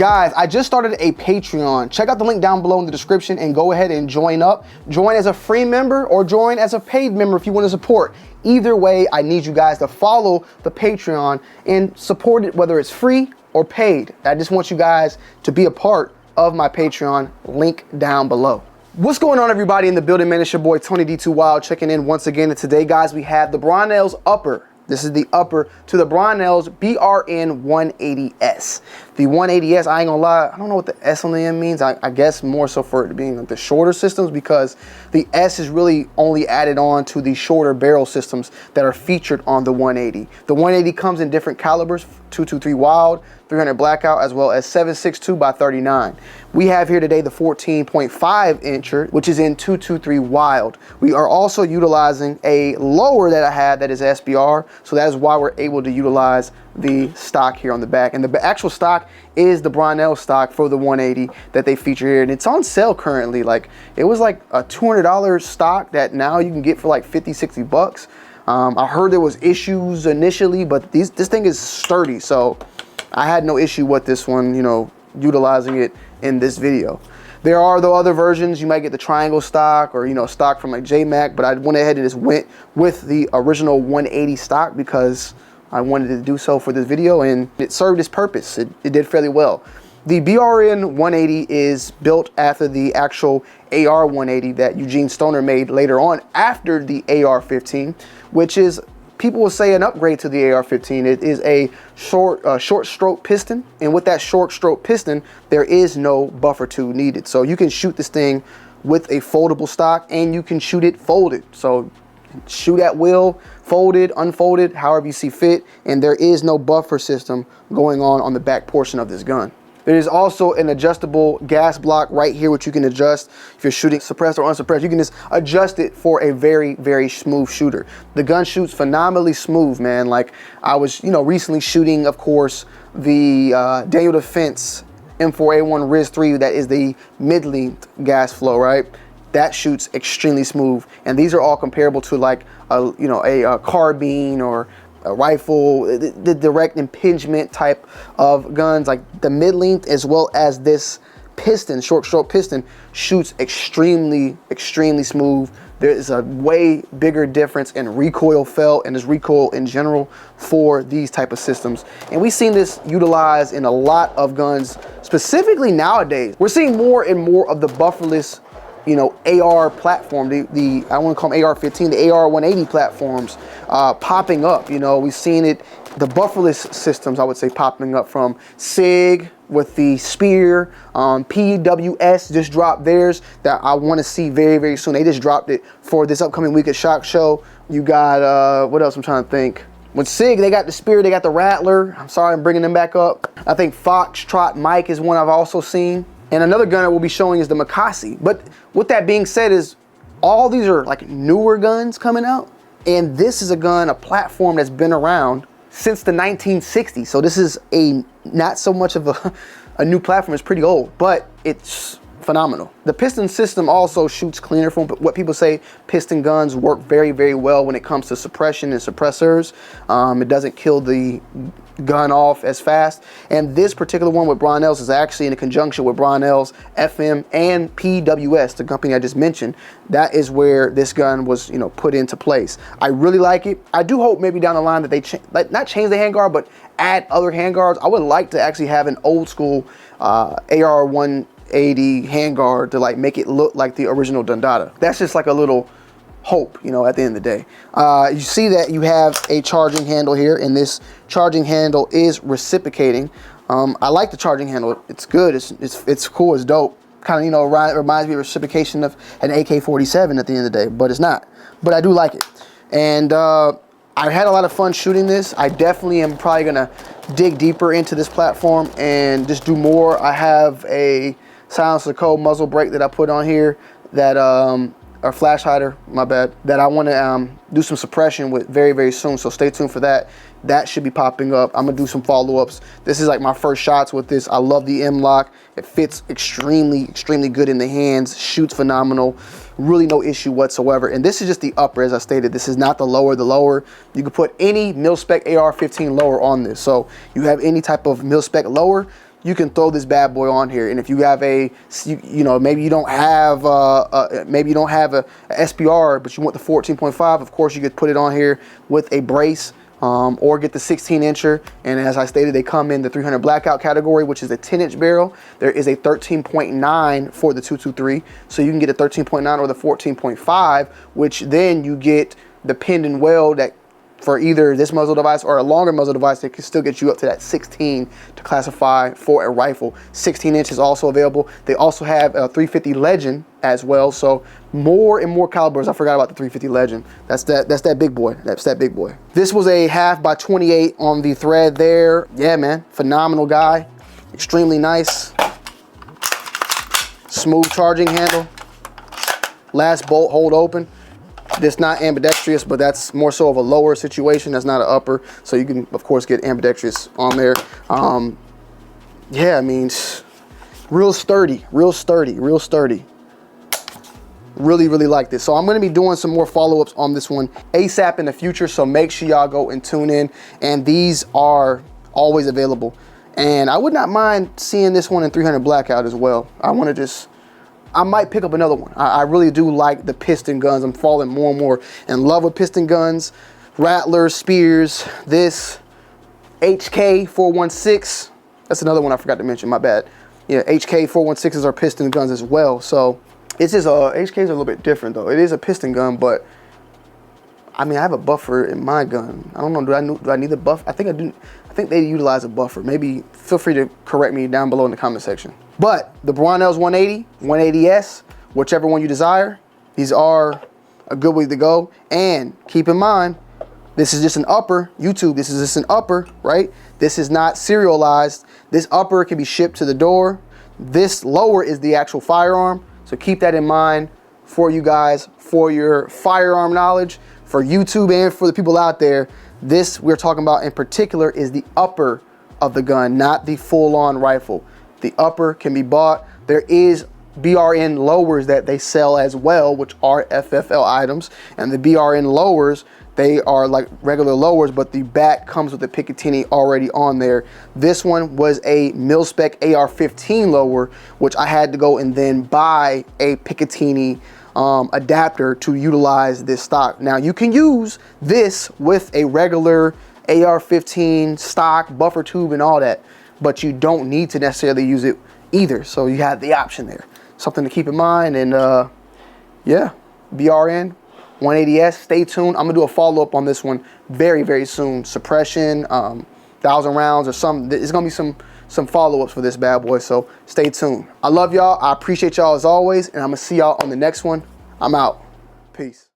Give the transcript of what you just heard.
Guys, I just started a Patreon. Check out the link down below in the description and go ahead and join up. Join as a free member or join as a paid member if you want to support. Either way, I need you guys to follow the Patreon and support it, whether it's free or paid. I just want you guys to be a part of my Patreon, link down below. What's going on, everybody in the building, man? It's your boy Tony D2 Wild checking in once again. And today, guys, we have the Brownells upper. This is the upper to the Brownells BRN-180S. The 180S, I ain't gonna lie, I don't know what the S on the end means. I guess more so for it being like the shorter systems, because the S is really only added on to the shorter barrel systems that are featured on the 180. The 180 comes in different calibers, 223 Wild, 300 Blackout, as well as 7.62 by 39. We have here today the 14.5 incher, which is in 223 Wild. We are also utilizing a lower that I have that is SBR, so that is why we're able to utilize the stock here on the back. And the actual stock is the Brownells stock for the 180 that they feature here, and it's on sale currently. Like, it was like a $200 stock that now you can get for like 50-60 bucks. I heard there was issues initially, but this thing is sturdy, so I had no issue with this one, you know, utilizing it in this video. There are though other versions. You might get the triangle stock or, you know, stock from like J-Mac, but I went ahead and just went with the original 180 stock because I wanted to do so for this video, and it served its purpose. It did fairly well. The BRN-180 is built after the actual AR-180 that Eugene Stoner made later on after the AR-15, which is, people will say, an upgrade to the AR-15. It is a short stroke piston, and with that short stroke piston, there is no buffer tube needed. So you can shoot this thing with a foldable stock, and you can shoot it folded. So shoot at will, folded, unfolded, however you see fit, and there is no buffer system going on the back portion of this gun. There is also an adjustable gas block right here, which you can adjust if you're shooting suppressed or unsuppressed. You can just adjust it for a very, very smooth shooter. The gun shoots phenomenally smooth, man. Like, I was, you know, recently shooting, of course, the Daniel Defense M4A1 Riz 3, that is the mid-length gas flow, right? That shoots extremely smooth, and these are all comparable to like a carbine or a rifle, the direct impingement type of guns. Like the mid-length as well as this piston, short stroke piston, shoots extremely smooth. There is a way bigger difference in recoil felt and just recoil in general for these type of systems. And we've seen this utilized in a lot of guns, specifically nowadays. We're seeing more and more of the bufferless, you know, AR platform, I want to call them AR-15, the AR-180 platforms popping up. You know, we've seen it, the bufferless systems, I would say, popping up from SIG with the Spear. PWS just dropped theirs that I want to see very, very soon. They just dropped it for this upcoming week at SHOT Show. You got, what else I'm trying to think? With SIG, they got the Spear, they got the Rattler. I'm sorry, I'm bringing them back up. I think Foxtrot Mike is one I've also seen. And another gun I will be showing is the Makasi. But with that being said, is all these are like newer guns coming out, and this is a gun, a platform that's been around since the 1960s. So this is not so much of a new platform. It's pretty old, but it's phenomenal. The piston system also shoots cleaner. From what people say, piston guns work very, very well when it comes to suppression and suppressors. It doesn't kill the gun off as fast. And this particular one with Brownells is actually in a conjunction with Brownells, FM, and PWS, the company I just mentioned. That is where this gun was, you know, put into place. I really like it. I do hope maybe down the line that they not change the handguard, but add other handguards. I would like to actually have an old school AR-180 handguard to like make it look like the original Dundada. That's just like a little hope, you know, at the end of the day. You see that you have a charging handle here, and this charging handle is reciprocating. I like the charging handle. It's good. It's cool. It's dope. Kind of, you know, reminds me of reciprocation of an AK-47 at the end of the day, but it's not. But I do like it. And I had a lot of fun shooting this. I definitely am probably gonna dig deeper into this platform and just do more. I have a silencer code muzzle brake that I put on here that or flash hider, my bad, that I want to do some suppression with very, very soon. So stay tuned for that. That should be popping up. I'm gonna do some follow-ups. This is like my first shots with this. I love the M-Lock. It fits extremely, extremely good in the hands, shoots phenomenal, really no issue whatsoever. And this is just the upper, as I stated. This is not the lower. The lower, you can put any mil-spec AR-15 lower on this. So you have any type of mil-spec lower, you can throw this bad boy on here. And if you have maybe you don't have a SBR, but you want the 14.5, of course you could put it on here with a brace. Or get the 16-incher, and as I stated, they come in the 300 blackout category, which is a 10-inch barrel. There is a 13.9 for the 223, so you can get a 13.9 or the 14.5, which then you get the pinned and weld that for either this muzzle device or a longer muzzle device that can still get you up to that 16 to classify for a rifle. 16-inch is also available. They also have a 350 Legend as well, so more and more calibers. I forgot about the 350 Legend. That's that big boy. That's that big boy. This was a 1/2 x 28 on the thread there. Yeah, man, phenomenal guy. Extremely nice. Smooth charging handle. Last bolt hold open. This not ambidextrous, but that's more so of a lower situation. That's not an upper, so you can of course get ambidextrous on there. Yeah, I mean, real sturdy, real sturdy, real sturdy. Really like this. So I'm going to be doing some more follow-ups on this one ASAP in the future, so make sure y'all go and tune in. And these are always available, and I would not mind seeing this one in 300 blackout as well. I might pick up another one. I really do like the piston guns. I'm falling more and more in love with piston guns, rattlers, spears. This HK 416, that's another one I forgot to mention, my bad. Yeah, HK 416s are piston guns as well. So it's just HKs are a little bit different though. It is a piston gun, but I mean, I have a buffer in my gun. I don't know, do I need the buff? I think I do. I think they utilize a buffer. Maybe feel free to correct me down below in the comment section. But the Brownells 180, 180S, whichever one you desire, these are a good way to go. And keep in mind, this is just an upper. YouTube, this is just an upper, right? This is not serialized. This upper can be shipped to the door. This lower is the actual firearm. So keep that in mind for you guys, for your firearm knowledge, for YouTube and for the people out there. This we're talking about in particular is the upper of the gun, not the full-on rifle. The upper can be bought. There is BRN lowers that they sell as well, which are FFL items. And the BRN lowers, they are like regular lowers, but the back comes with the Picatinny already on there. This one was a mil-spec AR-15 lower, which I had to go and then buy a Picatinny adapter to utilize this stock. Now you can use this with a regular AR-15 stock, buffer tube and all that, but you don't need to necessarily use it either. So you have the option there. Something to keep in mind. And yeah, BRN 180S, stay tuned. I'm gonna do a follow-up on this one very soon. Suppression, 1,000 rounds or some, there's gonna be some follow-ups for this bad boy, so stay tuned. I love y'all. I appreciate y'all as always, and I'm gonna see y'all on the next one. I'm out. Peace.